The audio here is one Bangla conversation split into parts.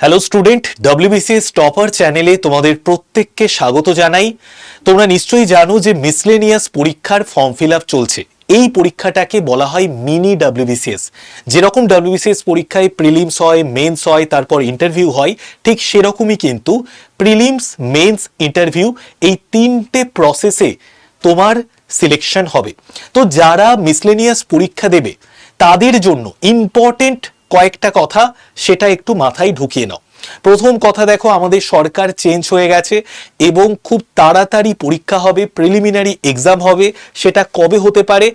হ্যালো স্টুডেন্ট, ডব্লিউবিসিএস টপার চ্যানেলে তোমাদের প্রত্যেককে স্বাগত জানাই। তোমরা নিশ্চয়ই জানো যে মিসলেনিয়াস পরীক্ষার ফর্ম ফিল আপ চলছে। এই পরীক্ষাটাকে বলা হয় মিনি ডব্লিউবিসিএস। যেরকম ডব্লিউবিসিএস পরীক্ষায় প্রিলিমস হয়, মেন্স হয়, তারপর ইন্টারভিউ হয়, ঠিক সেরকমই কিন্তু প্রিলিমস, মেন্স, ইন্টারভিউ এই তিনটে প্রসেসে তোমার সিলেকশন হবে। তো যারা মিসলেনিয়াস পরীক্ষা দেবে তাদের জন্য ইম্পর্টেন্ট কয়েকটা কথা সেটা একটু মাথায় ঢুকিয়ে নাও। প্রথম কথা, দেখো আমাদের সরকার চেঞ্জ হয়ে গেছে এবং খুব তাড়াতাড়ি পরীক্ষা হবে, প্রিলিমিনারি এক্সাম হবে। সেটা কবে হতে পারে?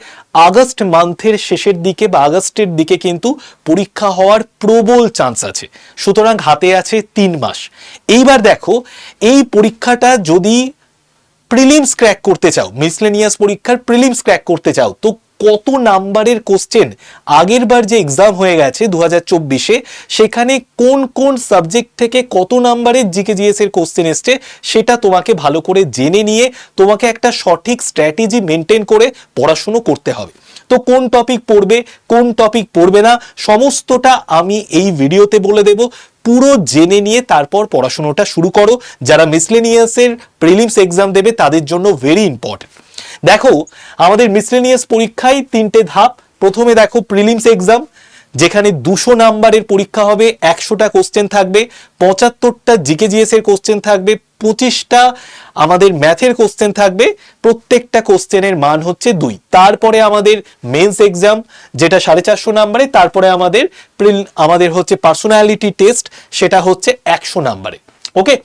আগস্ট মান্থের শেষের দিকে বা আগস্টের দিকে কিন্তু পরীক্ষা হওয়ার প্রবল চান্স আছে। সুতরাং হাতে আছে 3 মাস। এইবার দেখো, এই পরীক্ষাটা যদি প্রিলিমস ক্র্যাক করতে চাও, মিসলেনিয়াস পরীক্ষার প্রিলিমস ক্র্যাক করতে চাও, তো কত নাম্বারের কোশ্চেন আগের বার যে এক্সাম হয়ে গেছে 2024-এ, সেখানে কোন কোন সাবজেক্ট থেকে কত নাম্বারের জিকে জিএস এর কোশ্চেন এসছে সেটা তোমাকে ভালো করে জেনে নিয়ে তোমাকে একটা সঠিক স্ট্র্যাটেজি মেনটেন করে পড়াশুনো করতে হবে। তো কোন টপিক পড়বে, কোন টপিক পড়বে না, সমস্তটা আমি এই ভিডিওতে বলে দেব। পুরো জেনে নিয়ে তারপর পড়াশোনাটা শুরু করো। যারা মিসলেনিয়াসের প্রিলিমস এক্সাম দেবে তাদের জন্য ভেরি ইম্পর্টেন্ট। দেখো, আমাদের মিসলেনিয়াস পরীক্ষায় 3টে ধাপ। প্রথমে দেখো প্রিলিমস এক্সাম, যেখানে 200 নাম্বারের পরীক্ষা হবে, 100টা কোশ্চেন থাকবে, 75টা জিকে জিএস এর কোশ্চেন থাকবে, 25টা আমাদের ম্যাথের কোশ্চেন থাকবে, প্রত্যেকটা কোশ্চেনের মান হচ্ছে 2। তারপরে আমাদের মেন্স এক্সাম, যেটা 450 নাম্বারে, তারপরে আমাদের হচ্ছে পার্সোনালিটি টেস্ট, সেটা হচ্ছে 100 নাম্বারে। ওকে,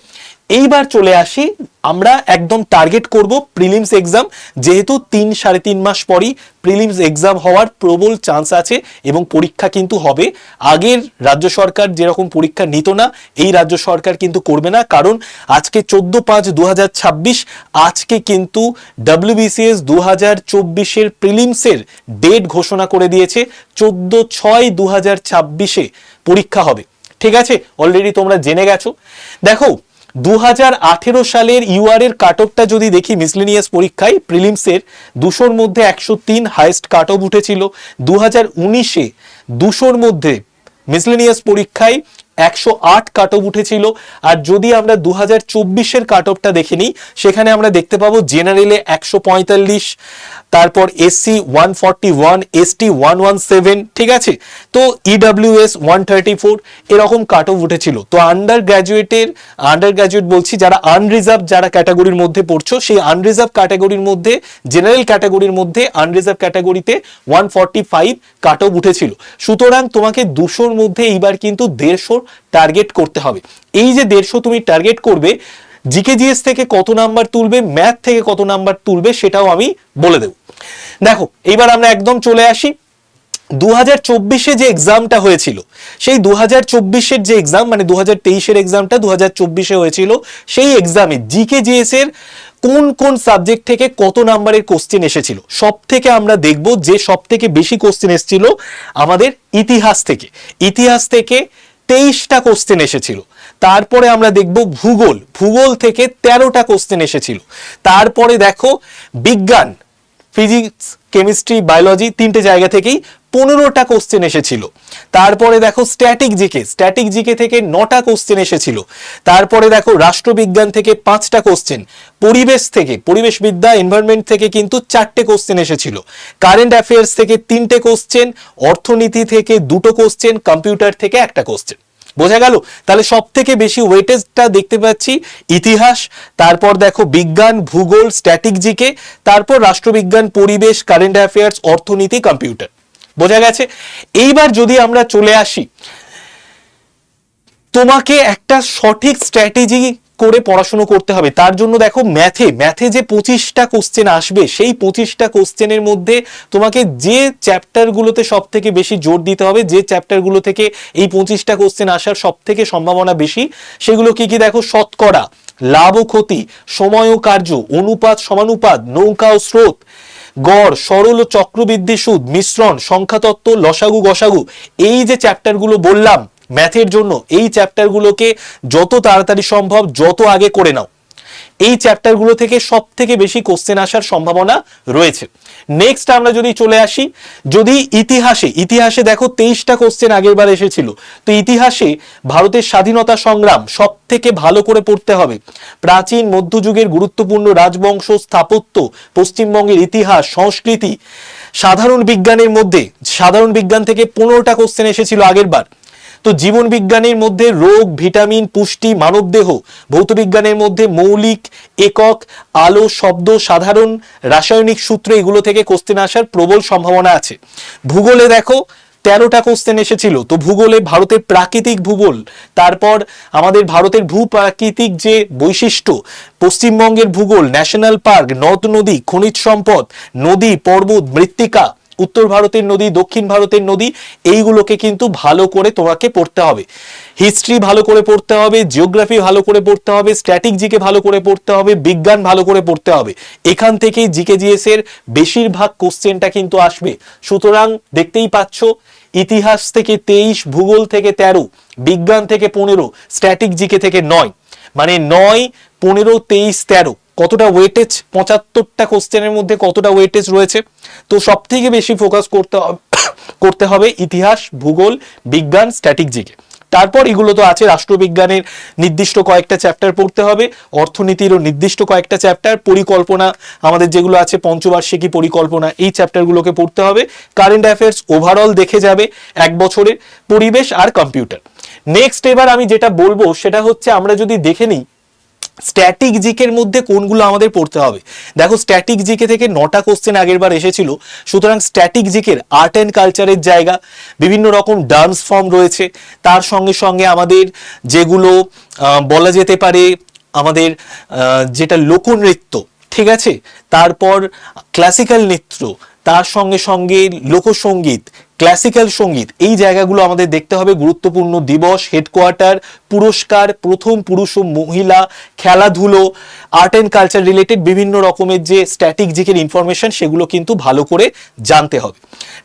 এইবার চলে আসি, আমরা একদম টার্গেট করব প্রিলিমস এক্সাম, যেহেতু 3-3.5 মাস পরই প্রিলিমস এক্সাম হওয়ার প্রবল চান্স আছে এবং পরীক্ষা কিন্তু হবে। আগের রাজ্য সরকার যেরকম পরীক্ষা নিত না, এই রাজ্য সরকার কিন্তু করবে না, কারণ আজকে 14/5/2026 আজকে কিন্তু ডব্লিউবিসিএস 2024-এর প্রিলিমসের ডেট ঘোষণা করে দিয়েছে। 14/6/2026-এ পরীক্ষা হবে। ঠিক আছে, অলরেডি তোমরা জেনে গেছো। দেখো, 2018 সালের ইউআর এর কাট অফটা যদি দেখি, মিসলেনিয়াস পরীক্ষায় প্রিলিমসের 200-র মধ্যে 103 হাইয়েস্ট কাট অফ উঠেছিল। 2019-এ 200-র মধ্যে মিসলেনিয়াস পরীক্ষায় 108 কাট অফ উঠেছিল। আর যদি আমরা 2024-এর কাট অফটা দেখে নিই, সেখানে আমরা দেখতে পাবো জেনারেলে 145, তারপর এসসি 141, এসটি 117, ঠিক আছে। তো ইডব্লিউএস 134, এরকম কাট অফ উঠেছিল। তো আন্ডার গ্র্যাজুয়েট বলছি, যারা আনরিজার্ভ যারা ক্যাটাগরির মধ্যে পড়ছো, সেই আনরিজার্ভ ক্যাটাগরির মধ্যে, জেনারেল ক্যাটাগরির মধ্যে আনরিজার্ভ ক্যাটাগরিতে 145 কাট অফ উঠেছিল। সুতরাং তোমাকে 200-র মধ্যে এইবার কিন্তু 150 টার্গেট করতে হবে। এই যে 150 তুমি টার্গেট করবে, জিকে জিএস থেকে কত নাম্বার তুলবে, ম্যাথ থেকে কত নাম্বার তুলবে, সেটাও আমি বলে দেব। দেখো, এইবার আমরা একদম চলে আসি 2024-এ যে এক্সামটা হয়েছিল, সেই 2024-এর যে এক্সাম, মানে 2023-এর এক্সামটা 2024-এ হয়েছিল, সেই এক্সামে জিকে জিএস এর কোন কোন সাবজেক্ট থেকে কত নাম্বারের কোশ্চেন এসেছিল। সব থেকে আমরা দেখব যে সব থেকে বেশি কোশ্চেন এসেছিল আমাদের ইতিহাস থেকে। ইতিহাস থেকে 23টা কোশ্চেন এসেছিল। তারপরে আমরা দেখব ভূগোল থেকে 13টা কোশ্চেন এসেছিল। তারপরে দেখো বিজ্ঞান, ফিজিক্স, কেমিস্ট্রি, বায়োলজি, 3টে জায়গা থেকেই 15টা কোশ্চেন এসেছিল। তারপরে দেখো স্ট্যাটিক জিকে থেকে 9টা কোশ্চেন এসেছিল। তারপরে দেখো রাষ্ট্রবিজ্ঞান থেকে 5টা কোশ্চেন, পরিবেশবিদ্যা, এনভায়রনমেন্ট থেকে কিন্তু 4টে কোশ্চেন এসেছিল, কারেন্ট অ্যাফেয়ার্স থেকে 3টে কোশ্চেন, অর্থনীতি থেকে 2টো কোশ্চেন, কম্পিউটার থেকে 1টা কোশ্চেন। বোঝা গেল? তাহলে সব থেকে বেশি ওয়েটেজটা দেখতে পাচ্ছি ইতিহাস, তারপর দেখো বিজ্ঞান, ভূগোল, স্ট্যাটিক জিকে, তারপর রাষ্ট্রবিজ্ঞান, পরিবেশ, কারেন্ট অ্যাফেয়ার্স, অর্থনীতি, কম্পিউটার। বোঝা গেছে? এইবার যদি আমরা চলে আসি, তোমাকে একটা সঠিক স্ট্র্যাটেজি করে পড়াশোনা করতে হবে। তার জন্য দেখো, ম্যাথে যে 25টা কোশ্চেন আসবে, সেই 25টা কোশ্চেনের মধ্যে তোমাকে যে চ্যাপ্টারগুলোতে সব থেকে বেশি জোর দিতে হবে, যে চ্যাপ্টারগুলো থেকে এই 25টা কোশ্চেন আসার সব থেকে সম্ভাবনা বেশি, সেগুলো কি কি দেখো: শতকরা, লাভ ও ক্ষতি, সময় ও কার্য, অনুপাত সমানুপাত, নৌকা ও স্রোত, গড়, সরল ও চক্রবৃদ্ধি সুদ, মিশ্রণ, সংখ্যাতত্ত্ব, লসাগু গসাগু। এই যে চ্যাপ্টারগুলো বললাম ম্যাথের জন্য, এই চ্যাপ্টারগুলোকে যত তাড়াতাড়ি সম্ভব যত আগে করে নাও। এই চ্যাপ্টারগুলো থেকে সব থেকে বেশি কোশ্চেন আসার সম্ভাবনা রয়েছে। নেক্সট আমরা যদি চলে আসি, যদি ইতিহাসে দেখো 23টা কোশ্চেন আগের বার এসেছিল, তো ইতিহাসে ভারতের স্বাধীনতা সংগ্রাম সব থেকে ভালো করে পড়তে হবে। প্রাচীন মধ্যযুগের গুরুত্বপূর্ণ রাজবংশ, স্থাপত্য, পশ্চিমবঙ্গের ইতিহাস, সংস্কৃতি। সাধারণ বিজ্ঞান থেকে 15টা কোশ্চেন এসেছিল আগের বার। তো জীবন বিজ্ঞানের মধ্যে রোগ, ভিটামিন, পুষ্টি, মানবদেহ। ভৌত বিজ্ঞানের মধ্যে মৌলিক একক, আলো, শব্দ, সাধারণ রাসায়নিক সূত্র, এগুলো থেকে কোশ্চেন আসার প্রবল সম্ভাবনা আছে। ভূগোলে দেখো 13টা কোশ্চেন এসেছিল। তো ভূগোলে ভারতের প্রাকৃতিক ভূগোল, তারপর আমাদের ভারতের ভূপ্রাকৃতিক যে বৈশিষ্ট্য, পশ্চিমবঙ্গের ভূগোল, ন্যাশনাল পার্ক, নদ নদী, খনিজ সম্পদ, নদী, পর্বত, মৃত্তিকা, উত্তর ভারতের নদী, দক্ষিণ ভারতের নদী, এইগুলোকে কিন্তু ভালো করে তোমাকে পড়তে হবে। হিস্ট্রি ভালো করে পড়তে হবে, জিওগ্রাফি ভালো করে পড়তে হবে, স্ট্যাটিক জিকে ভালো করে পড়তে হবে, বিজ্ঞান ভালো করে পড়তে হবে। এখান থেকেই জিকে জিএস এর বেশিরভাগ কোশ্চেনটা কিন্তু আসবে। সুতরাং দেখতেই পাচ্ছ, ইতিহাস থেকে 23, ভূগোল থেকে 13, বিজ্ঞান থেকে 15, স্ট্যাটিক জিকে থেকে 9, মানে 9, 15, 23, 13, কতটা ওয়েটেজ? 75টা কোশ্চেনের মধ্যে কতটা ওয়েটেজ রয়েছে? তো সব থেকে বেশি ফোকাস করতে হবে ইতিহাস, ভূগোল, বিজ্ঞান, স্ট্যাটিক জিকে। তারপর এগুলো তো আছে, রাষ্ট্রবিজ্ঞানের নির্দিষ্ট কয়েকটা চ্যাপ্টার পড়তে হবে, অর্থনীতিরও নির্দিষ্ট কয়েকটা চ্যাপ্টার, পরিকল্পনা আমাদের যেগুলো আছে, পঞ্চবার্ষিকী পরিকল্পনা, এই চ্যাপ্টারগুলোকে পড়তে হবে। কারেন্ট অ্যাফেয়ার্স ওভারঅল দেখে যাবে এক বছরের, পরিবেশ আর কম্পিউটার। নেক্সট এবার আমি যেটা বলবো সেটা হচ্ছে, আমরা যদি দেখে নিই স্ট্যাটিক জিকের মধ্যে কোনগুলো আমাদের পড়তে হবে। দেখো, স্ট্যাটিক জিকে থেকে 9টা কোশ্চেন আগের বার এসেছিল। সুতরাং স্ট্যাটিক জিকের আর্ট অ্যান্ড কালচারের জায়গা, বিভিন্ন রকম ডান্স ফর্ম রয়েছে, তার সঙ্গে সঙ্গে আমাদের যেগুলো বলা যেতে পারে আমাদের যেটা লোকনৃত্য, ঠিক আছে, তারপর ক্লাসিক্যাল নৃত্য, তার সঙ্গে সঙ্গে লোকসঙ্গীত, ক্লাসিক্যাল সঙ্গীত, এই জায়গাগুলো আমাদের দেখতে হবে। গুরুত্বপূর্ণ দিবস, হেডকোয়ার্টার, পুরস্কার, প্রথম পুরুষ ও মহিলা, খেলাধুলো, আর্ট অ্যান্ড কালচার রিলেটেড বিভিন্ন রকমের যে স্ট্যাটিক জিকের ইনফরমেশন, সেগুলো কিন্তু ভালো করে জানতে হবে।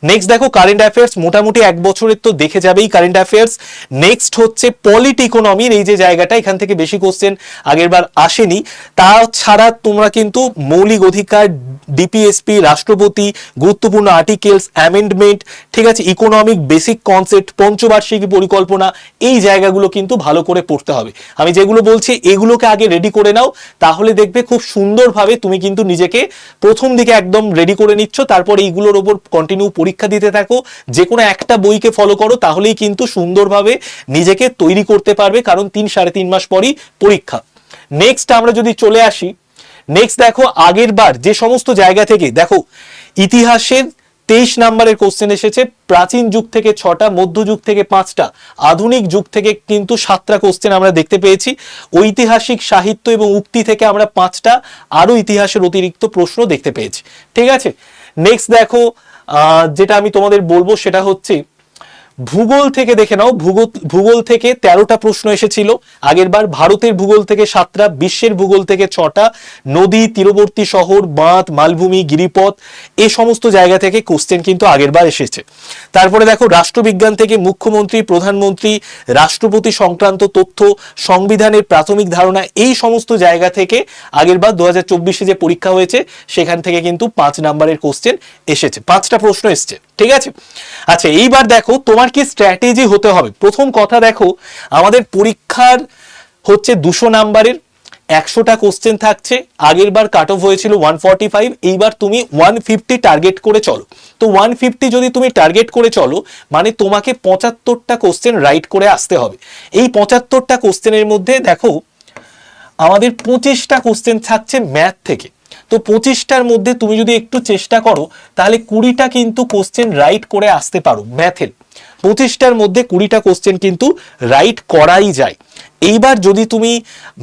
নেক্সট দেখো, কারেন্ট অ্যাফেয়ার্স মোটামুটি এক বছরের তো দেখে যাবেই কারেন্ট অ্যাফেয়ার্স। নেক্সট হচ্ছে পলিট ইকোনমির এই যে জায়গাটা, এখান থেকে বেশি কোশ্চেন আগের বার আসেনি। তাছাড়া তোমরা কিন্তু মৌলিক অধিকার, ডিপিএসপি, রাষ্ট্রপতি, গুরুত্বপূর্ণ আর্টিকেলস, অ্যামেন্ডমেন্ট, ঠিক আছে, ইকোনমিক বেসিক কনসেপ্ট, পঞ্চবার্ষিকী পরিকল্পনা, এই জায়গাগুলো কিন্তু ভালো করে পড়তে হবে। আমি যেগুলো বলছি এগুলোকে আগে রেডি করে নাও, তাহলে দেখবে খুব সুন্দরভাবে তুমি কিন্তু নিজেকে প্রথম দিকে একদম রেডি করে নিচ্ছ। তারপর এইগুলোর ওপর কন্টিনিউ পরীক্ষা দিতে থাকো, যে কোনো একটা বইকে ফলো করো, তাহলেই কিন্তু সুন্দরভাবে নিজেকে তৈরি করতে পারবে, কারণ 3-3.5 মাস পরই পরীক্ষা। নেক্সট আমরা যদি চলে আসি, নেক্সট দেখো, আগের বার যে সমস্ত জায়গা থেকে, দেখো ইতিহাসের 23 নাম্বারের কোশ্চেন এসেছে, প্রাচীন যুগ থেকে 6টা, মধ্যযুগ থেকে 5টা, আধুনিক যুগ থেকে কিন্তু 7টা কোশ্চেন আমরা দেখতে পেয়েছি। ঐতিহাসিক, সাহিত্য এবং উক্তি থেকে আমরা 5টা আরো ইতিহাসের অতিরিক্ত প্রশ্ন দেখতে পেয়েছি, ঠিক আছে। নেক্সট দেখো, যেটা আমি তোমাদের বলবো সেটা হচ্ছে ভূগোল থেকে দেখে নাও। ভূগোল থেকে 13টা প্রশ্ন এসেছিল আগের বার, ভারতের ভূগোল থেকে 7টা, বিশ্বের ভূগোল থেকে 6টা, নদী, তীরবর্তী শহর, বাঁধ, মালভূমি, গিরিপথ, এই সমস্ত জায়গা থেকে কোশ্চেন কিন্তু আগের বার এসেছে। তারপরে দেখো, রাষ্ট্রবিজ্ঞান থেকে মুখ্যমন্ত্রী, প্রধানমন্ত্রী, রাষ্ট্রপতি সংক্রান্ত তথ্য, সংবিধানের প্রাথমিক ধারণা, এই সমস্ত জায়গা থেকে আগের বার 2024-এ যে পরীক্ষা হয়েছে সেখান থেকে কিন্তু 5 নাম্বারের কোশ্চেন এসেছে, 5টা প্রশ্ন এসেছে, ঠিক আছে। আচ্ছা, এইবার দেখো তোমার কি স্ট্র্যাটেজি হতে হবে। প্রথম কথা দেখো, আমাদের পরীক্ষার হচ্ছে 200 নাম্বারের, 100টা কোশ্চেন থাকছে। আগের বার কাট অফ হয়েছিল 145, এইবার তুমি 150 টার্গেট করে চলো। তো 150 যদি তুমি টার্গেট করে চলো, মানে তোমাকে 75টা কোশ্চেন রাইট করে আসতে হবে। এই 75টা কোশ্চেনের মধ্যে দেখো আমাদের 25টা কোশ্চেন থাকছে ম্যাথ থেকে। তো 25টার মধ্যে তুমি যদি একটু চেষ্টা করো, তাহলে 20টা কিন্তু কোশ্চেন রাইট করে আসতে পারো ম্যাথের। 25টার মধ্যে 20টা কোশ্চেন কিন্তু রাইট করাই যায়। এইবার যদি তুমি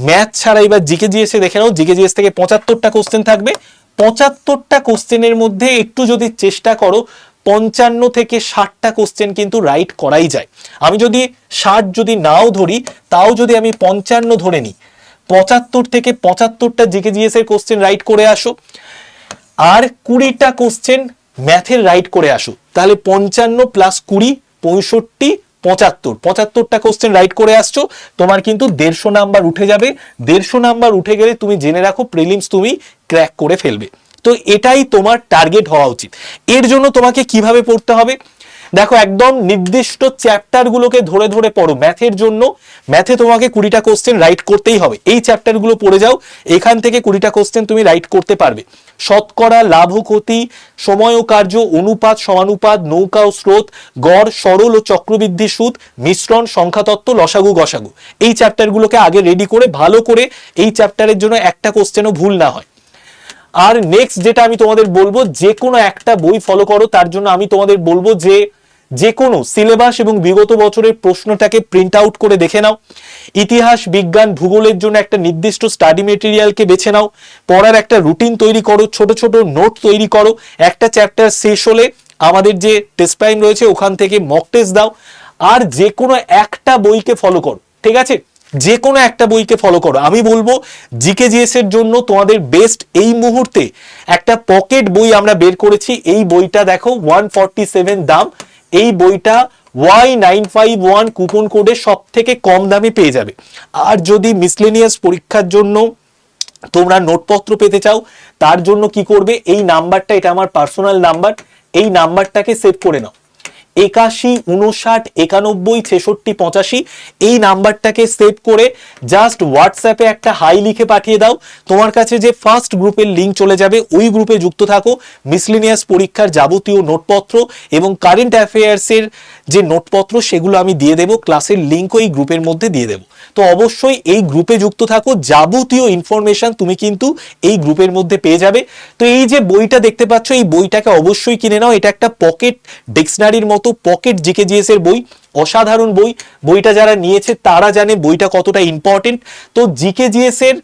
ম্যাথ ছাড়া এবার জিকে জিএসে দেখে নাও, জিকে জিএস থেকে 75টা কোশ্চেন থাকবে। 75টা কোশ্চেনের মধ্যে একটু যদি চেষ্টা করো, 55 থেকে 60টা কোশ্চেন কিন্তু রাইট করাই যায়। আমি যদি 60 যদি নাও ধরি, তাও যদি আমি 55 ধরে নিই, 75 থেকে 75টা জিকে জিএস এর কোশ্চেন রাইট করে আসো, আর 20টা কোশ্চেন ম্যাথের রাইট করে আসো, তাহলে 55 + 20 65, 75টা কোশ্চেন রাইট করে আসছো, তোমার কিন্তু 150 নাম্বার উঠে যাবে। 150 নাম্বার উঠে গেলে তুমি জেনে রাখো প্রিলিমস তুমি ক্র্যাক করে ফেলবে। তো এটাই তোমার টার্গেট হওয়া উচিত। এর জন্য তোমাকে কিভাবে পড়তে হবে দেখো, একদম নির্দিষ্ট চ্যাপ্টার গুলোকে ধরে ধরে পড়ো। ম্যাথের জন্য ম্যাথে তোমাকে 20টা কোশ্চেন রাইট করতেই হবে। এই চ্যাপ্টার গুলো পড়ে যাও, এখান থেকে 20টা কোশ্চেন তুমি রাইট করতে পারবে। শতকরা, লাভ ও ক্ষতি, সময় ও কার্য, অনুপাত সমানুপাত, নৌকা ও স্রোত, গড়, সরল ও চক্রবৃদ্ধি সুদ, মিশ্রণ, সংখ্যাতত্ত্ব, লসাগু গসাগু, এই চ্যাপ্টার গুলোকে আগে রেডি করে ভালো করে এই চ্যাপ্টারের জন্য একটা কোশ্চেনও ভুল না হয়। আর নেক্সট যেটা আমি তোমাদের বলবো, যে কোনো একটা বই ফলো করো। তার জন্য আমি তোমাদের বলবো যে কোনো সিলেবাস এবং বিগত বছরের প্রশ্নটাকে প্রিন্ট আউট করে দেখে নাও। ইতিহাস, বিজ্ঞান, ভূগোলের জন্য একটা নির্দিষ্ট স্টাডি মেটেরিয়ালকে বেছে নাও। পড়ার একটা রুটিন তৈরি করো, ছোট ছোট নোট তৈরি করো। একটা চ্যাপ্টার শেষ হলে আমাদের যে টেস্ট টাইম রয়েছে ওখান থেকে মক টেস্ট দাও। আর যে কোনো একটা বইকে ফলো করো, ঠিক আছে? যে কোনো একটা বইকে ফলো করো। আমি বলবো জিকেজিএস এর জন্য তোমাদের বেস্ট এই মুহূর্তে একটা পকেট বই আমরা বের করেছি। এই বইটা দেখো 147 দাম। এই বইটা Y951 কুপন কোডে সব থেকে কম দামে পেয়ে যাবে। আর যদি মিসলেনিয়াস পরীক্ষার জন্য তোমরা নোটপত্র পেতে চাও, তার জন্য কি করবে, এই নাম্বারটা, এটা আমার পার্সোনাল নাম্বার, এই নাম্বারটাকে সেভ করে নাও। 81 59 91 66 85, এই নাম্বারটাকে সেভ করে জাস্ট হোয়াটসঅ্যাপে একটা হাই লিখে পাঠিয়ে দাও। তোমার কাছে যে ফার্স্ট গ্রুপের লিঙ্ক চলে যাবে, ওই গ্রুপে যুক্ত থাকো। মিসলেনিয়াস পরীক্ষার যাবতীয় নোটপত্র এবং কারেন্ট অ্যাফেয়ার্সের যে নোটপত্র সেগুলো আমি দিয়ে দেবো, ক্লাসের লিঙ্কও এই গ্রুপের মধ্যে দিয়ে দেবো। তো অবশ্যই এই গ্রুপে যুক্ত থাকো, যাবতীয় ইনফরমেশন তুমি কিন্তু এই গ্রুপের মধ্যে পেয়ে যাবে। তো এই যে বইটা দেখতে পাচ্ছ, এই বইটাকে অবশ্যই কিনে নাও। এটা একটা পকেট ডিকশনারির মতো, পকেট জিকেজিএস এর বই, অসাধারণ বই। বইটা যারা নিয়েছে তারা জানে বইটা কতটা ইম্পর্টেন্ট। তো জিকেজিএস এর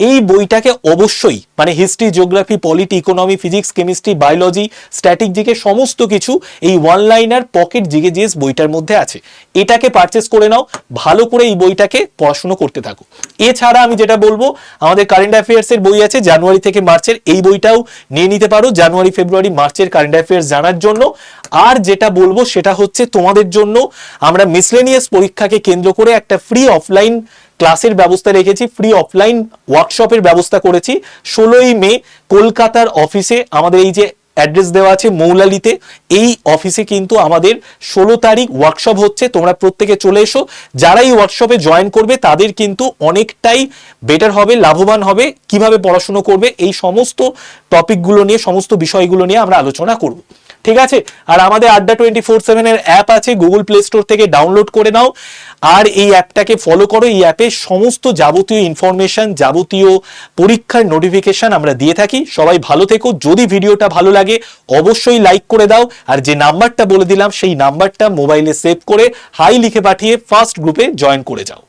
এই বইটাকে অবশ্যই, মানে history, geography, polity, economy, physics, chemistry, biology, static GK, সমস্ত কিছু এই ওয়ান লাইনার পকেট জিকেজিএস বইটার মধ্যে আছে। এটাকে পারচেস করে নাও, ভালো করে এই বইটাকে পড়াশোনা করতে থাকো। এছাড়া আমি যেটা বলবো, আমাদের কারেন্ট অ্যাফেয়ার্স এর বই আছে জানুয়ারি থেকে মার্চের, এই বইটাও নিয়ে নিতে পারো জানুয়ারি, ফেব্রুয়ারি, মার্চের কারেন্ট অ্যাফেয়ার্স জানার জন্য। আর যেটা বলবো সেটা হচ্ছে, তোমাদের জন্য আমরা মিসলেনিয়াস পরীক্ষাকে কেন্দ্র করে একটা ফ্রি অফলাইন ক্লাসের ব্যবস্থা রেখেছি, ফ্রি অফলাইন ওয়ার্কশপের ব্যবস্থা করেছি। 16ই মে কলকাতার অফিসে, আমাদের এই যে অ্যাড্রেস দেওয়া আছে মৌলালিতে, এই অফিসে কিন্তু আমাদের 16 তারিখ ওয়ার্কশপ হচ্ছে। তোমরা প্রত্যেকে চলে এসো। যারা এই ওয়ার্কশপে জয়েন করবে তাদের কিন্তু অনেকটাই বেটার হবে, লাভবান হবে। কিভাবে পড়াশোনা করবে এই সমস্ত টপিকগুলো নিয়ে, সমস্ত বিষয়গুলো নিয়ে আমরা আলোচনা করব, ঠিক আছে? আর আমাদের আড্ডা 24/7 এর অ্যাপ আছে, গুগল প্লে স্টোর থেকে ডাউনলোড করে নাও। আর এই অ্যাপটাকে ফলো করো। এই অ্যাপে সমস্ত যাবতীয় ইনফরমেশন, যাবতীয় পরীক্ষার নোটিফিকেশন আমরা দিয়ে থাকি। সবাই ভালো থেকো। যদি ভিডিওটা ভালো লাগে অবশ্যই লাইক করে দাও। আর যে নাম্বারটা বলে দিলাম সেই নাম্বারটা মোবাইলে সেভ করে হাই লিখে পাঠিয়ে ফার্স্ট গ্রুপে জয়েন করে যাও।